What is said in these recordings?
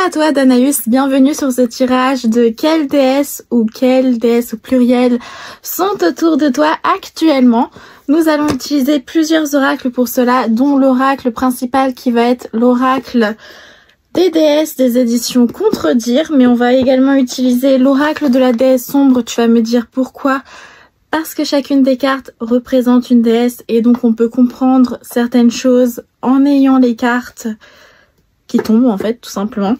à toi Danaüs, bienvenue sur ce tirage de quelle déesse ou quelle déesse au pluriel sont autour de toi actuellement. Nous allons utiliser plusieurs oracles pour cela, dont l'oracle principal qui va être l'oracle des déesses des éditions Contredire, mais on va également utiliser l'oracle de la déesse sombre. Tu vas me dire pourquoi? Parce que chacune des cartes représente une déesse et donc on peut comprendre certaines choses en ayant les cartes qui tombent en fait tout simplement.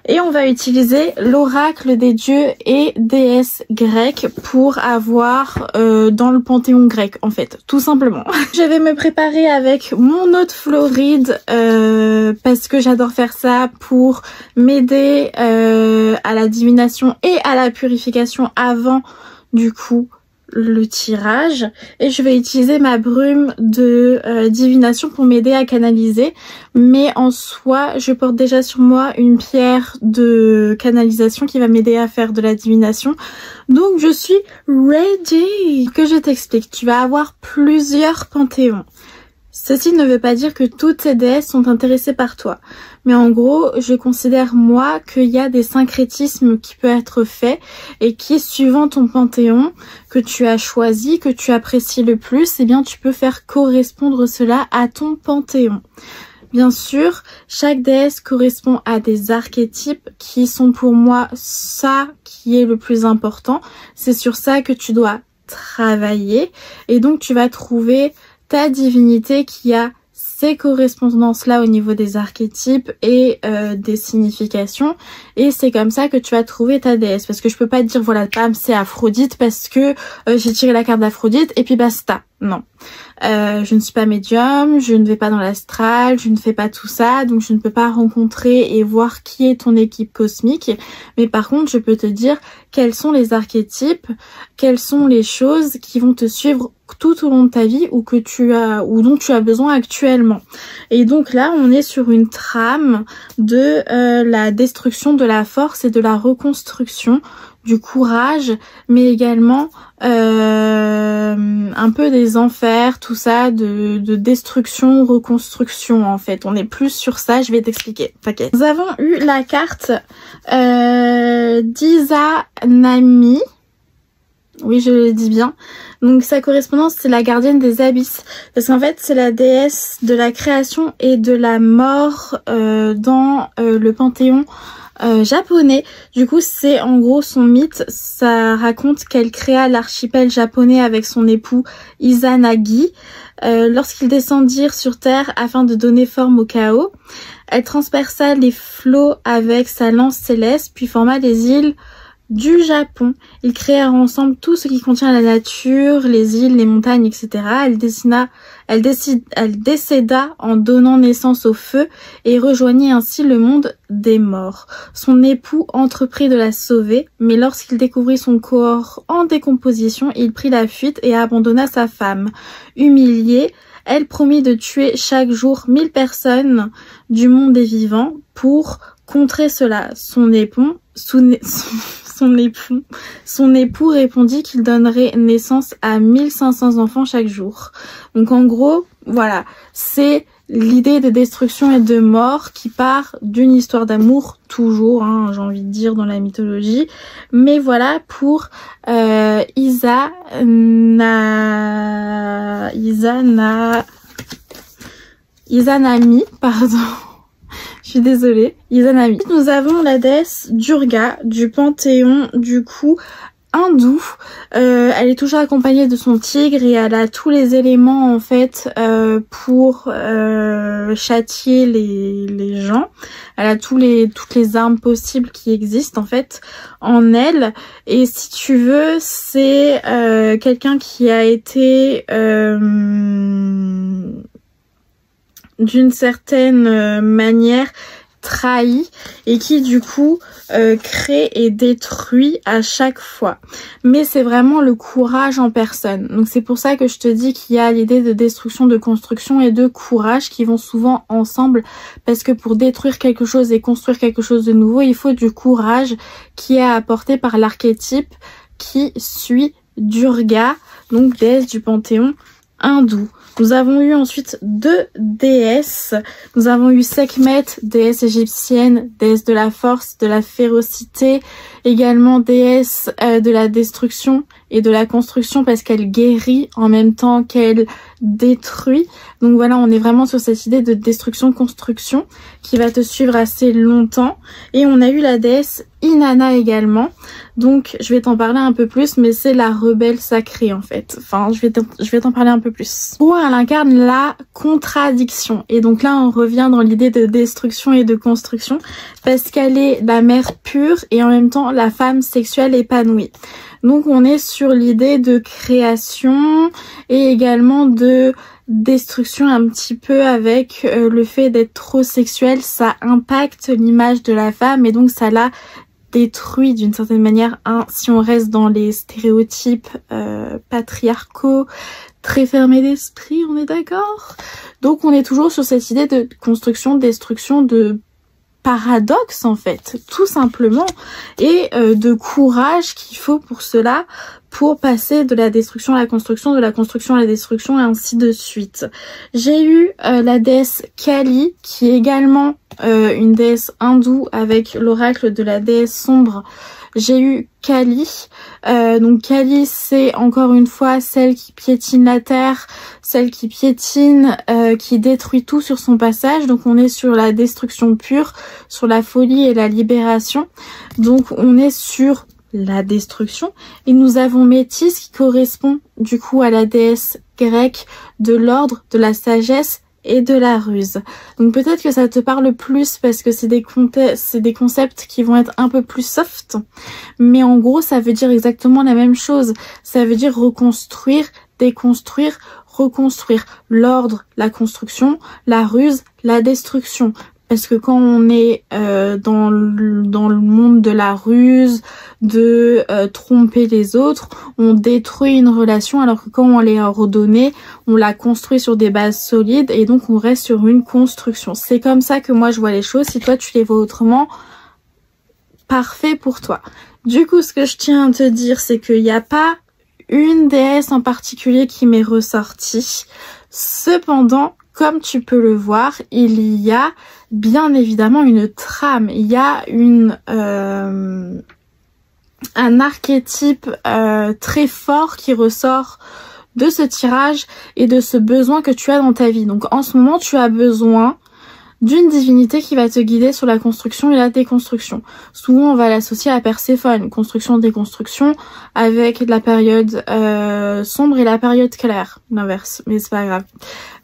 Et on va utiliser l'oracle des dieux et déesses grecs pour avoir dans le panthéon grec en fait tout simplement. Je vais me préparer avec mon eau de Floride parce que j'adore faire ça pour m'aider à la divination et à la purification avant du coup le tirage, et je vais utiliser ma brume de divination pour m'aider à canaliser, mais en soi je porte déjà sur moi une pierre de canalisation qui va m'aider à faire de la divination, donc je suis ready. Que je t'explique, tu vas avoir plusieurs panthéons. Ceci ne veut pas dire que toutes ces déesses sont intéressées par toi. Mais en gros, je considère moi qu'il y a des syncrétismes qui peuvent être faits et qui, suivant ton panthéon que tu as choisi, que tu apprécies le plus, eh bien tu peux faire correspondre cela à ton panthéon. Bien sûr, chaque déesse correspond à des archétypes qui sont pour moi ça qui est le plus important. C'est sur ça que tu dois travailler et donc tu vas trouver ta divinité qui a ces correspondances là au niveau des archétypes et des significations, et c'est comme ça que tu vas trouver ta déesse, parce que je peux pas te dire voilà bam c'est Aphrodite parce que j'ai tiré la carte d'Aphrodite et puis basta. Non, je ne suis pas médium, je ne vais pas dans l'astral, je ne fais pas tout ça, donc je ne peux pas rencontrer et voir qui est ton équipe cosmique. Mais par contre, je peux te dire quels sont les archétypes, quelles sont les choses qui vont te suivre tout au long de ta vie ou que tu as ou dont tu as besoin actuellement. Et donc là, on est sur une trame de la destruction de la force et de la reconstruction, du courage, mais également un peu des enfers, tout ça, de destruction, reconstruction en fait. On est plus sur ça, je vais t'expliquer. T'inquiète. Nous avons eu la carte d'Izanami. Oui, je le dis bien. Donc sa correspondance, c'est la gardienne des abysses. Parce qu'en fait, c'est la déesse de la création et de la mort dans le panthéon japonais. Du coup, c'est en gros son mythe. Ça raconte qu'elle créa l'archipel japonais avec son époux Izanagi lorsqu'ils descendirent sur Terre afin de donner forme au chaos. Elle transperça les flots avec sa lance céleste, puis forma les îles du Japon. Ils créèrent ensemble tout ce qui contient la nature, les îles, les montagnes, etc. Elle décéda en donnant naissance au feu et rejoignit ainsi le monde des morts. Son époux entreprit de la sauver, mais lorsqu'il découvrit son corps en décomposition, il prit la fuite et abandonna sa femme. Humiliée, elle promit de tuer chaque jour 1000 personnes du monde des vivants pour contrer cela. Son époux répondit qu'il donnerait naissance à 1500 enfants chaque jour. Donc en gros, voilà, c'est l'idée de destruction et de mort qui part d'une histoire d'amour, toujours, hein, j'ai envie de dire, dans la mythologie. Mais voilà pour Izanami, pardon. Je suis désolée, Izanami. Nous avons la déesse Durga du panthéon du coup hindou. Elle est toujours accompagnée de son tigre et elle a tous les éléments en fait pour châtier les gens. Elle a toutes les armes possibles qui existent en fait en elle. Et si tu veux, c'est quelqu'un qui a été d'une certaine manière trahi et qui du coup crée et détruit à chaque fois. Mais c'est vraiment le courage en personne. Donc c'est pour ça que je te dis qu'il y a l'idée de destruction, de construction et de courage qui vont souvent ensemble, parce que pour détruire quelque chose et construire quelque chose de nouveau, il faut du courage qui est apporté par l'archétype qui suit Durga, donc déesse du panthéon hindou. Nous avons eu ensuite 2 déesses. Nous avons eu Sekhmet, déesse égyptienne, déesse de la force, de la férocité, également déesse de la destruction et de la construction parce qu'elle guérit en même temps qu'elle détruit. Donc voilà, on est vraiment sur cette idée de destruction-construction qui va te suivre assez longtemps. Et on a eu la déesse Inanna également. Donc je vais t'en parler un peu plus, mais c'est la rebelle sacrée en fait. Enfin, je vais t'en parler un peu plus. Où elle incarne la contradiction. Et donc là, on revient dans l'idée de destruction et de construction parce qu'elle est la mère pure et en même temps la femme sexuelle épanouie. Donc on est sur l'idée de création et également de destruction un petit peu avec le fait d'être trop sexuel. Ça impacte l'image de la femme et donc ça la détruit d'une certaine manière. Si on reste dans les stéréotypes patriarcaux, très fermés d'esprit, on est d'accord? Donc on est toujours sur cette idée de construction, destruction, de paradoxe en fait, tout simplement, et de courage qu'il faut pour cela, pour passer de la destruction à la construction, de la construction à la destruction et ainsi de suite. J'ai eu la déesse Kali, qui est également une déesse hindoue avec l'oracle de la déesse sombre. J'ai eu Kali. Donc Kali, c'est encore une fois celle qui piétine la terre, celle qui piétine, qui détruit tout sur son passage. Donc on est sur la destruction pure, sur la folie et la libération. Donc on est sur la destruction. Et nous avons Métis qui correspond du coup à la déesse grecque de l'ordre, de la sagesse et de la ruse. Donc peut-être que ça te parle plus parce que c'est des concepts qui vont être un peu plus soft, mais en gros ça veut dire exactement la même chose. Ça veut dire reconstruire, déconstruire, reconstruire. L'ordre, la construction, la ruse, la destruction. Parce que quand on est dans le monde de la ruse, de tromper les autres, on détruit une relation, alors que quand on l'est ordonnée, on la construit sur des bases solides et donc on reste sur une construction. C'est comme ça que moi je vois les choses. Si toi tu les vois autrement, parfait pour toi. Du coup, ce que je tiens à te dire, c'est qu'il n'y a pas une déesse en particulier qui m'est ressortie. Cependant, comme tu peux le voir, il y a bien évidemment une trame, il y a un archétype très fort qui ressort de ce tirage et de ce besoin que tu as dans ta vie. Donc en ce moment, tu as besoin d'une divinité qui va te guider sur la construction et la déconstruction. Souvent, on va l'associer à Perséphone, construction-déconstruction, avec la période sombre et la période claire, l'inverse, mais c'est pas grave.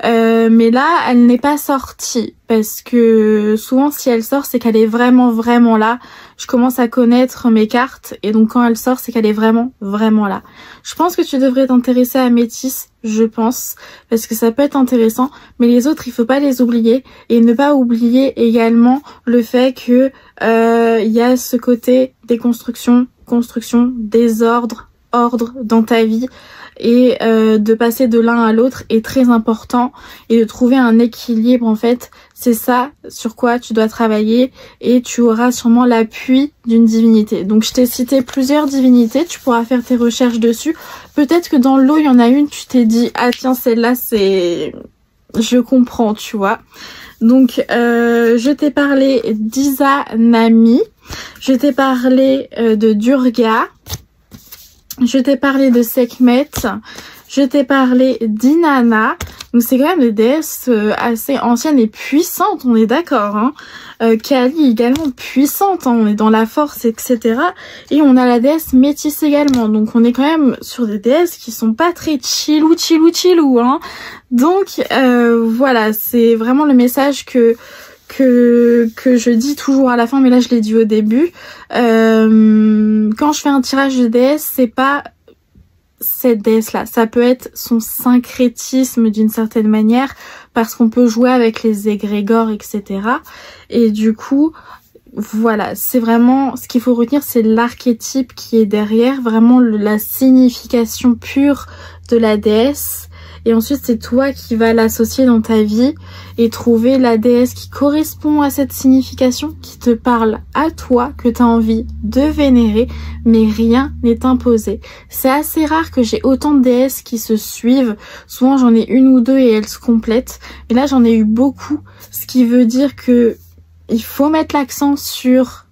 Mais là, elle n'est pas sortie, parce que souvent, si elle sort, c'est qu'elle est vraiment là. Je commence à connaître mes cartes, et donc quand elle sort, c'est qu'elle est vraiment là. Je pense que tu devrais t'intéresser à Métis, je pense, parce que ça peut être intéressant, mais les autres, il faut pas les oublier, et ne pas oublier également le fait que il y a ce côté déconstruction, construction, désordre, ordre dans ta vie, et de passer de l'un à l'autre est très important, et de trouver un équilibre en fait, c'est ça sur quoi tu dois travailler, et tu auras sûrement l'appui d'une divinité. Donc je t'ai cité plusieurs divinités, tu pourras faire tes recherches dessus. Peut-être que dans l'eau il y en a une, tu t'es dit ah tiens celle-là c'est... je comprends, tu vois. Donc je t'ai parlé d'Izanami, je t'ai parlé de Durga, je t'ai parlé de Sekhmet, je t'ai parlé d'Inanna. Donc c'est quand même des déesses assez anciennes et puissantes, on est d'accord, hein. Kali également puissante, hein, on est dans la force, etc. Et on a la déesse Métis également, donc on est quand même sur des déesses qui sont pas très chillou, hein. Donc voilà, c'est vraiment le message que je dis toujours à la fin, mais là je l'ai dit au début. Quand je fais un tirage de déesse, c'est pas cette déesse-là. Ça peut être son syncrétisme d'une certaine manière, parce qu'on peut jouer avec les égrégores, etc. Et du coup, voilà, c'est vraiment, ce qu'il faut retenir, c'est l'archétype qui est derrière, vraiment la signification pure de la déesse. et ensuite c'est toi qui vas l'associer dans ta vie et trouver la déesse qui correspond à cette signification, qui te parle à toi, que tu as envie de vénérer, mais rien n'est imposé. C'est assez rare que j'ai autant de déesses qui se suivent, souvent j'en ai une ou deux et elles se complètent, mais là j'en ai eu beaucoup, ce qui veut dire que il faut mettre l'accent sur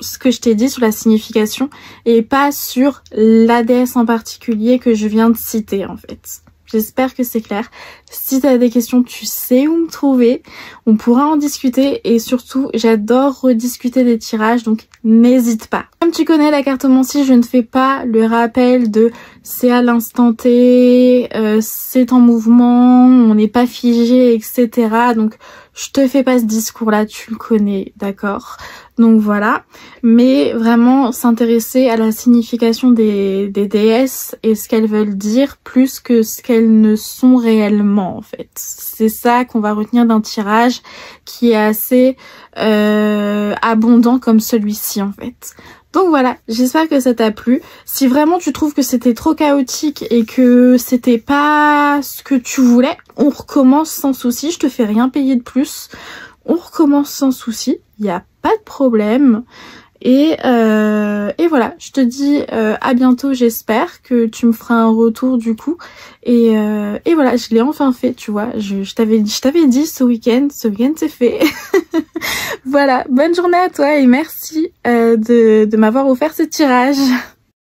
ce que je t'ai dit, sur la signification, et pas sur la déesse en particulier que je viens de citer en fait. J'espère que c'est clair. Si tu as des questions, tu sais où me trouver. On pourra en discuter et surtout, j'adore rediscuter des tirages, donc n'hésite pas. Comme tu connais la cartomancie, je ne fais pas le rappel de c'est à l'instant T, c'est en mouvement, on n'est pas figé, etc. Donc je te fais pas ce discours-là, tu le connais, d'accord? Donc voilà, mais vraiment s'intéresser à la signification des déesses et ce qu'elles veulent dire plus que ce qu'elles ne sont réellement en fait. C'est ça qu'on va retenir d'un tirage qui est assez abondant comme celui-ci en fait. Donc voilà, j'espère que ça t'a plu. Si vraiment tu trouves que c'était trop chaotique et que c'était pas ce que tu voulais, on recommence sans souci, je te fais rien payer de plus. On recommence sans souci, il n'y a pas de problème. Et voilà, je te dis à bientôt, j'espère que tu me feras un retour du coup. Et voilà, je l'ai enfin fait, tu vois. Je t'avais dit ce week-end c'est fait. Voilà, bonne journée à toi et merci de m'avoir offert ce tirage.